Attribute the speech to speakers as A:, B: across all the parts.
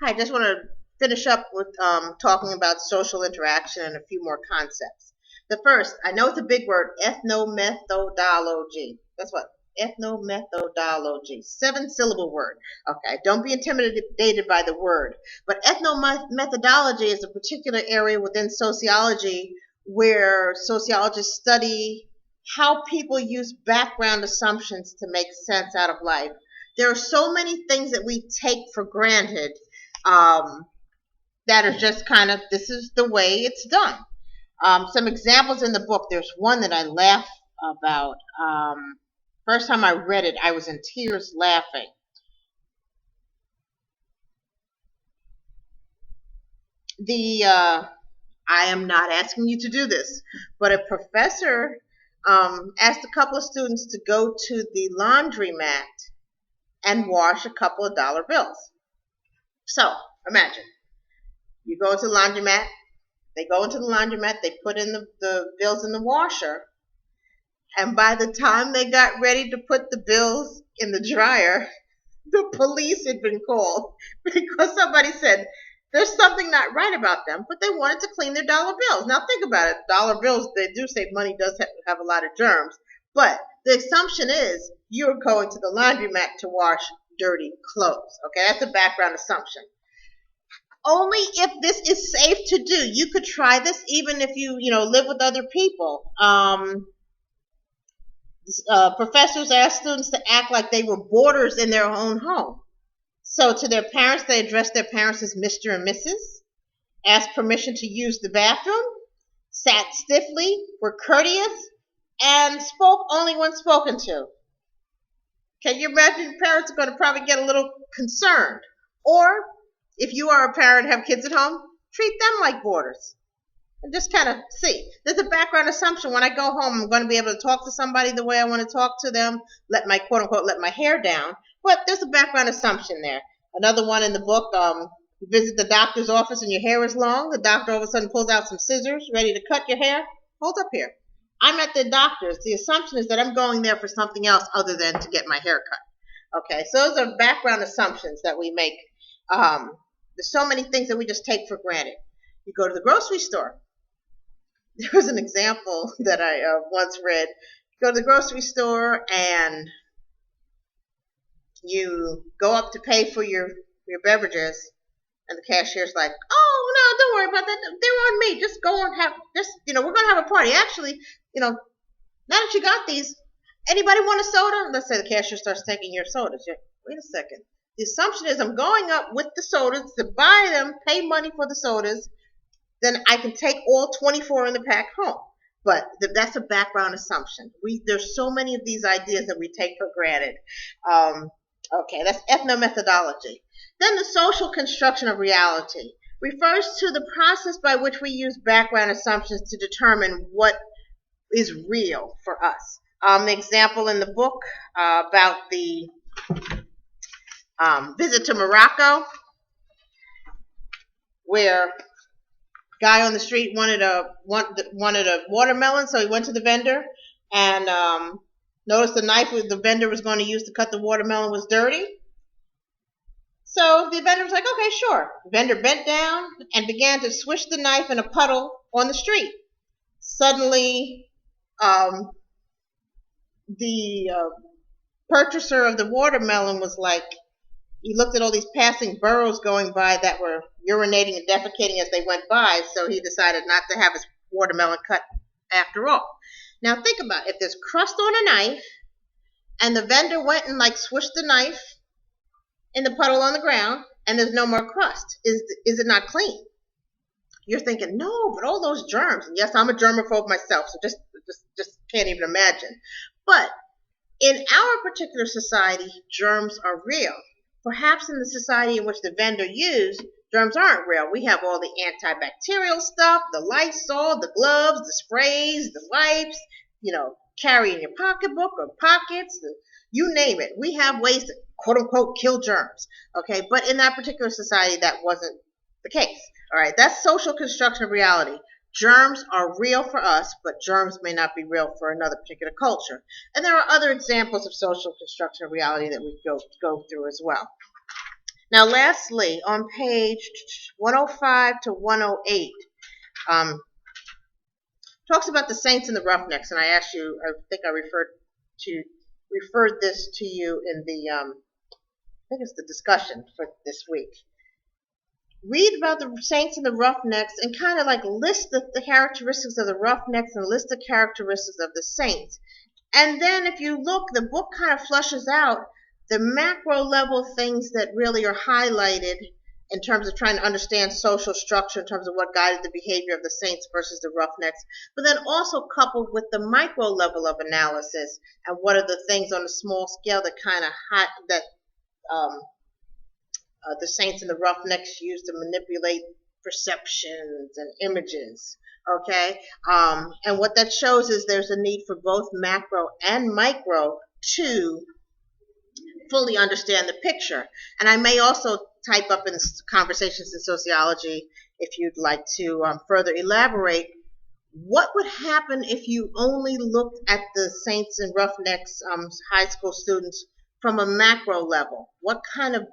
A: Hi, just want to finish up with talking about social interaction and a few more concepts. The first, I know it's a big word, ethnomethodology. That's what ethnomethodology, 7-syllable word. Okay, don't be intimidated by the word. But ethnomethodology is a particular area within sociology where sociologists study how people use background assumptions to make sense out of life. There are so many things that we take for granted um, that are just kind of, this is the way it's done. Some examples in the book. There's one that I laugh about. First time I read it, I was in tears laughing. I am not asking you to do this, but a professor asked a couple of students to go to the laundromat and wash a couple of dollar bills. So imagine you go to the laundromat. They go into the laundromat, they put in the bills in the washer, and by the time they got ready to put the bills in the dryer, the police had been called because somebody said there's something not right about them, but they wanted to clean their dollar bills. Now think about it. Dollar bills, they do say money does have a lot of germs, but the assumption is you're going to the laundromat to wash dirty clothes. Okay, that's a background assumption. Only if this is safe to do. You could try this even if you live with other people. Professors asked students to act like they were boarders in their own home. So to their parents, they addressed their parents as Mr. and Mrs., asked permission to use the bathroom, sat stiffly, were courteous, and spoke only when spoken to. Can you imagine parents are going to probably get a little concerned? Or if you are a parent and have kids at home, treat them like boarders. And just kind of see. There's a background assumption. When I go home, I'm going to be able to talk to somebody the way I want to talk to them, let my quote unquote let my hair down. But there's a background assumption there. Another one in the book, you visit the doctor's office and your hair is long. The doctor all of a sudden pulls out some scissors, ready to cut your hair. Hold up here. I'm at the doctor's. The assumption is that I'm going there for something else other than to get my hair cut. Okay, so those are background assumptions that we make. There's so many things that we just take for granted. You go to the grocery store. There was an example that I once read. You go to the grocery store and you go up to pay for your beverages, and the cashier's like, "Oh no, don't worry about that. They're on me. Just go and we're gonna have a party. Actually, now that you got these, anybody want a soda?" Let's say the cashier starts taking your sodas. Wait a second. The assumption is I'm going up with the sodas to buy them, pay money for the sodas, then I can take all 24 in the pack home. But that's a background assumption. There's so many of these ideas that we take for granted. Okay, that's ethnomethodology. Then the social construction of reality refers to the process by which we use background assumptions to determine what is real for us. The example in the book about the visit to Morocco, where guy on the street wanted a watermelon, so he went to the vendor and noticed the knife the vendor was going to use to cut the watermelon was dirty. So the vendor was like, "Okay, sure." The vendor bent down and began to swish the knife in a puddle on the street. Suddenly, the purchaser of the watermelon was like, he looked at all these passing burros going by that were urinating and defecating as they went by, so he decided not to have his watermelon cut after all. Now think about it. If there's crust on a knife and the vendor went and swished the knife in the puddle on the ground and there's no more crust, is it not clean? You're thinking, no, but all those germs. And yes, I'm a germaphobe myself, so just can't even imagine. But in our particular society, germs are real. Perhaps in the society in which the vendor used, germs aren't real. We have all the antibacterial stuff, the Lysol, the gloves, the sprays, the wipes, carry in your pocketbook or pockets, you name it. We have ways to, quote unquote, kill germs. Okay, but in that particular society, that wasn't the case. All right, that's social construction of reality. Germs are real for us, but germs may not be real for another particular culture. And there are other examples of social construction of reality that we go through as well. Now, lastly, on page 105 to 108, talks about the Saints and the Roughnecks, and I asked you, I think I referred this to you in the, I think it's the discussion for this week. Read about the Saints and the Roughnecks and kind of like list the characteristics of the Roughnecks and list the characteristics of the Saints. And then if you look, the book kind of flushes out the macro level things that really are highlighted in terms of trying to understand social structure, in terms of what guided the behavior of the Saints versus the Roughnecks, but then also coupled with the micro level of analysis and what are the things on a small scale that kind of the Saints and the Roughnecks use to manipulate perceptions and images. Okay, and what that shows is there's a need for both macro and micro to fully understand the picture. And I may also type up in Conversations in Sociology, if you'd like to further elaborate, what would happen if you only looked at the Saints and Roughnecks high school students from a macro level? What kind of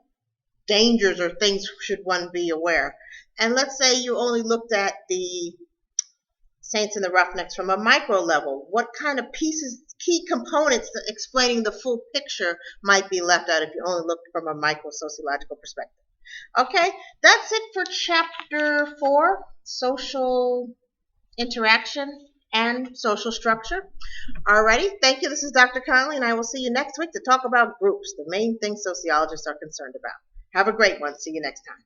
A: dangers or things should one be aware? And let's say you only looked at the Saints and the Roughnecks from a micro level. What kind of pieces, key components explaining the full picture might be left out if you only looked from a micro sociological perspective? Okay, that's it for Chapter 4, Social Interaction and Social Structure. Alrighty, thank you. This is Dr. Connolly, and I will see you next week to talk about groups, the main thing sociologists are concerned about. Have a great one. See you next time.